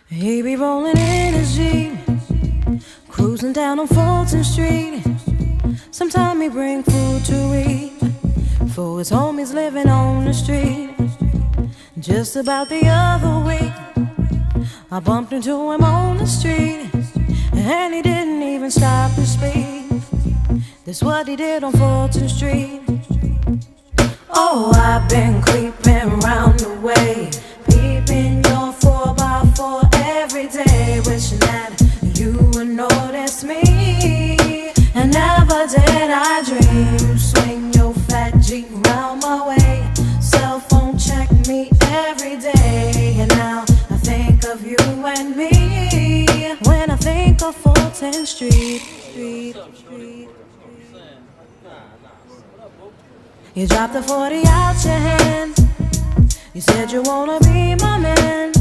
He be rolling in his Jeep, cruising down on Fulton Street. Sometime he bring food to eat for his homies living on the street. Just about the other week, I bumped into him on the street, and he didn't even stop to speak. That's what he did on Fulton Street. Oh, I've been creeping round the way, peeping your 4x4 every day, wishing that you would notice me. And never did I dream, swing your fat Jeep round my way, cell phone check me every day. And now I think of you and me when I think of Fulton Street. You dropped the 40 out your hand, you said you wanna be my man.